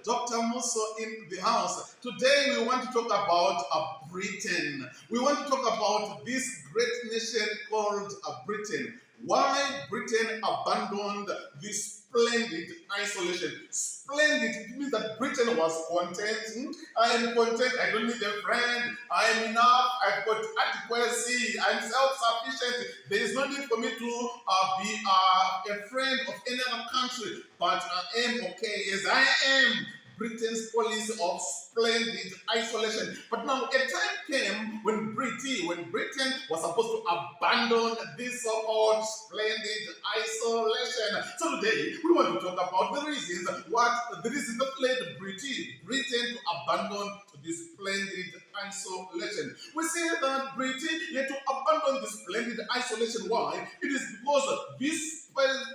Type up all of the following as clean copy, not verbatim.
Dr. Muso in the house. Today we want to talk about Britain. We want to talk about this great nation called Britain. Why Britain abandoned this splendid isolation. Splendid, it means that Britain was content. I am content, I don't need a friend. I am enough, I've got adequacy, I'm self-sufficient. There is no need for me to be a friend of any other country, but I am okay as I am. Britain's policy of splendid isolation. But now a time came when Britain was supposed to abandon this so-called splendid isolation. So today we want to talk about the reasons that led Britain to abandon this splendid isolation. We see that Britain had to abandon this splendid isolation. Why? It is because this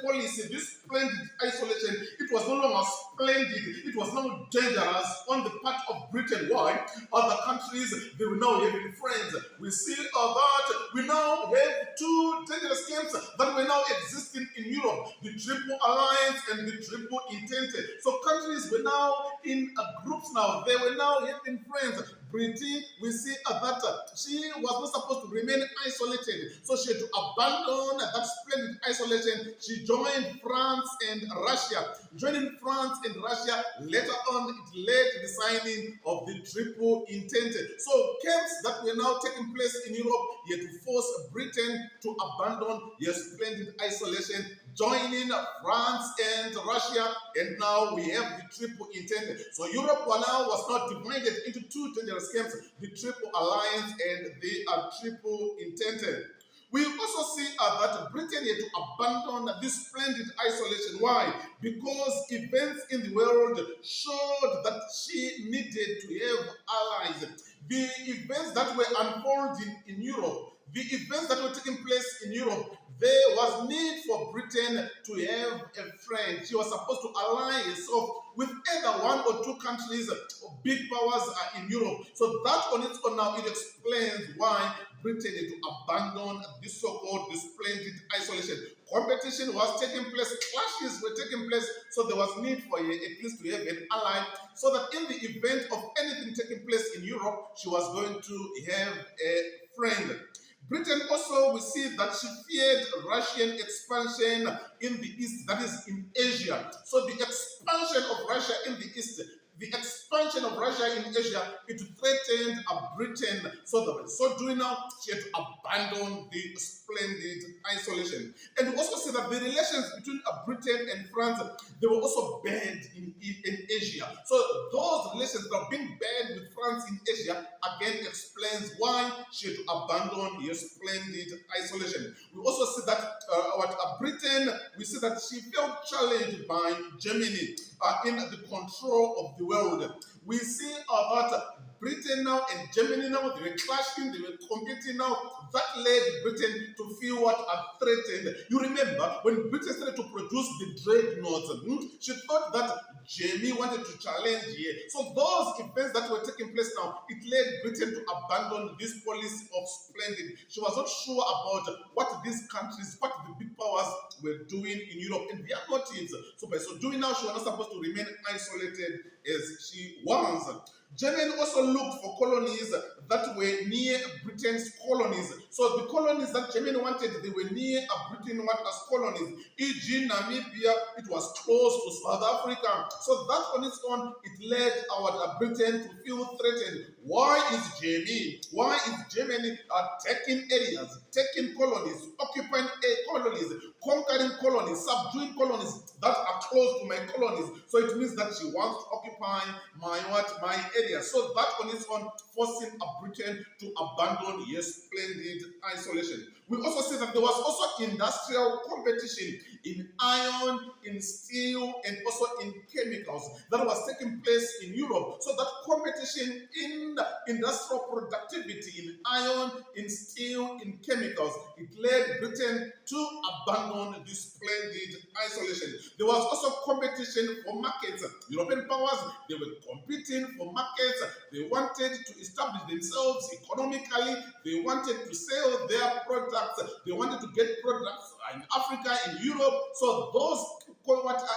policy, this splendid isolation, it was no longer splendid, it was now dangerous on the part of Britain. Why? Other countries, they will now having friends. We see that we now have two dangerous camps that were now existing in Europe, the Triple Alliance and the Triple Entente. So countries were now in groups now, they were now having friends. Britain, we see that she was not supposed to remain isolated, so she had to abandon that splendid isolation. She joined France and Russia. Joining France and Russia, later on, it led to the signing of the Triple Entente. So camps that were now taking place in Europe, had to force Britain to abandon their splendid isolation, joining France and Russia, and now we have the Triple Entente. So Europe was now divided into two dangerous camps, the Triple Alliance and the Triple Entente. We also see that Britain had to abandon this splendid isolation. Why? Because events in the world showed that she needed to have allies. The events that were unfolding in Europe, the events that were taking place in Europe, there was need for Britain to have a friend. She was supposed to ally herself with either one or two countries, big powers in Europe. So that on its own now, it explains why Britain had to abandon this so-called splendid isolation. Competition was taking place, clashes were taking place, so there was need for her at least to have an ally, so that in the event of anything taking place in Europe, she was going to have a friend. Britain also, we see that she feared Russian expansion in the East, that is in Asia. So the expansion of Russia in the East, the expansion of Russia in Asia, it threatened Britain. So doing now, she had to abandon the splendid isolation. And we also see that the relations between Britain and France, they were also bad in Asia. So those relations that are being bad with France in Asia, again explains why she had to abandon her splendid isolation. We also see that Britain, we see that she felt challenged by Germany in the control of the world. We see that Britain now and Germany now, they were clashing, they were competing now. That led Britain to feel threatened. You remember when Britain started to produce the dreadnoughts, she thought that Germany wanted to challenge here. So those events that were taking place now, it led Britain to abandon this policy of splendid. She was not sure about what these countries, what the big powers were doing in Europe and their motives. So by so doing now, she was not supposed to remain isolated as she was. Germany also looked for colonies that were near Britain's colonies. So the colonies that Germany wanted, they were near Britain as colonies. E.g. Namibia, it was close to South Africa. So that on its own, it led our Britain to feel threatened. Why is Germany taking areas, taking colonies, occupying colonies, conquering colonies, subduing colonies that are close to my colonies? So it means that she wants to occupy my area. So that on its own, forcing Britain to abandon her splendid isolation. We also see that there was also industrial competition in iron, in steel, and also in chemicals that was taking place in Europe. So that competition in industrial productivity in iron, in steel, in chemicals, it led Britain to abandon this splendid isolation. There was also competition for markets. European powers, they were competing for markets. They wanted to establish themselves economically. They wanted to sell their products. They wanted to get products in Africa, in Europe. So those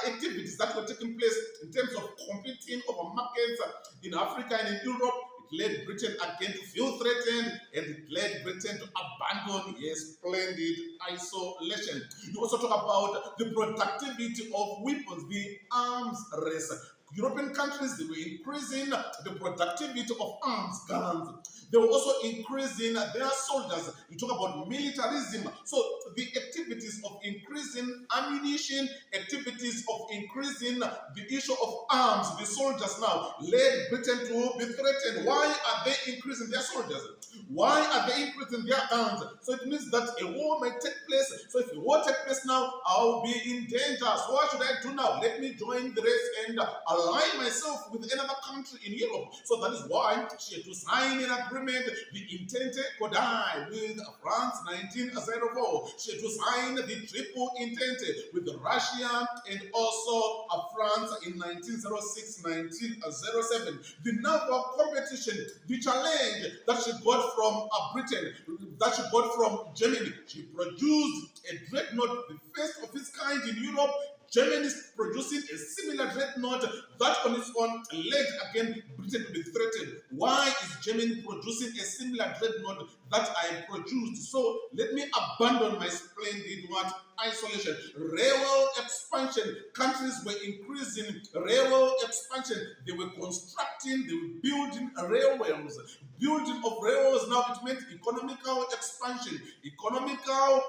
activities that were taking place in terms of competing markets in Africa and in Europe. It led Britain again to feel threatened, and it led Britain to abandon a splendid isolation. You also talk about the productivity of weapons, the arms race. European countries, they were increasing the productivity of arms, guns. They were also increasing their soldiers. You talk about militarism. So the activities of increasing ammunition, activities of increasing the issue of arms, the soldiers now led Britain to be threatened. Why are they increasing their soldiers? Why are they increasing their guns? So it means that a war might take place. So if a war takes place now, I'll be in danger. So what should I do now? Let me join the race and align myself with another country in Europe. So that is why she had to sign an agreement, the Entente Cordiale with France 1904. She had to sign the Triple Entente with Russia and also France in 1906-1907. The naval competition, the challenge that she got from Britain, that she got from Germany. She produced a dreadnought, the first of its kind in Europe. Germany is producing a similar dreadnought that on its own led again Britain to be threatened. Why is Germany producing a similar dreadnought that I produced? So let me abandon my splendid what? Isolation. Railway expansion. Countries were increasing railway expansion. They were constructing, they were building railways. Building of railways now, it meant economical expansion, economical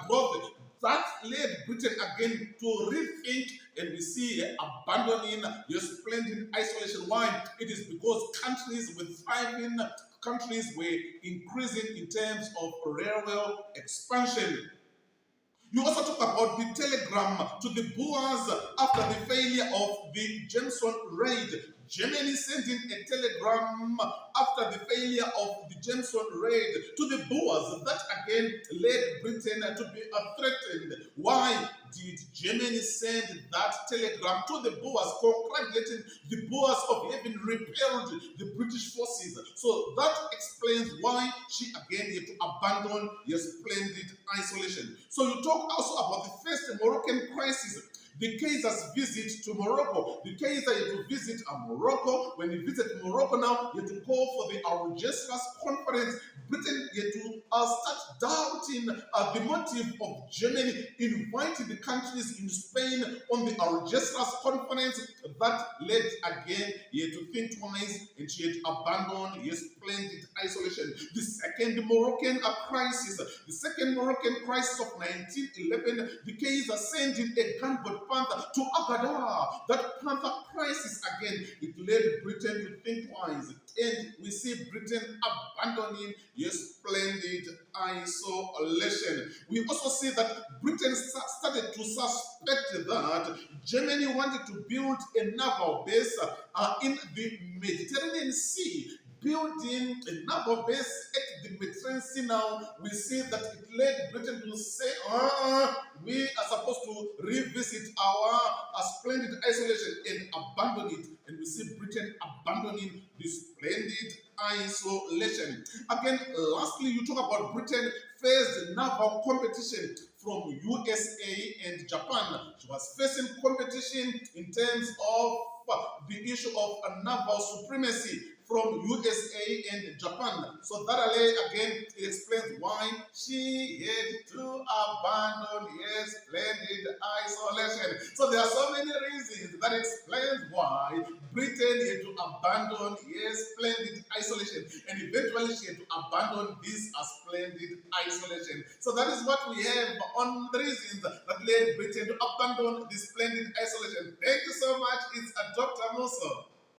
growth. That led Britain again to rethink, and we see abandoning your splendid isolation. Why? It is because countries with thriving countries were increasing in terms of railway expansion. You also talk about the telegram to the Boers after the failure of the Jameson raid. Germany sending a telegram after the failure of the Jameson raid to the Boers. That again led Britain to be threatened. Why did Germany send that telegram to the Boers, congratulating the Boers of having repelled the British forces? So that explains why she again had to abandon your splendid isolation. So you talk also about the first Moroccan crisis. The Kaiser's visit to Morocco. The Kaiser had to visit Morocco. When he visited Morocco now, he had to call for the Algeciras conference. Britain had to start doubting the motive of Germany inviting the countries in Spain on the Algeciras conference. That led again, he had to think twice, and she had to abandon his splendid isolation. The second Moroccan crisis, the second Moroccan crisis of 1911, the Kaiser sent in a gunboat Panther to Agadir. That Panther crisis again, it led Britain to think twice. And we see Britain abandoning your splendid isolation. We also see that Britain started to suspect that Germany wanted to build a naval base in the Mediterranean Sea. Building a naval base at the Mediterranean Sea now, we see that it led Britain to say, we are supposed to revisit our splendid isolation and abandon it. And we see Britain abandoning this splendid isolation. Again, lastly, you talk about Britain faced naval competition from USA and Japan. She was facing competition in terms of the issue of naval supremacy from USA and Japan. So that again explains why she had to abandon her splendid isolation. So there are so many reasons that explains why Britain had to abandon her splendid isolation, and eventually she had to abandon this splendid isolation. So that is what we have on the reasons that led Britain to abandon this splendid isolation. Thank you so much. It's Dr. Muso.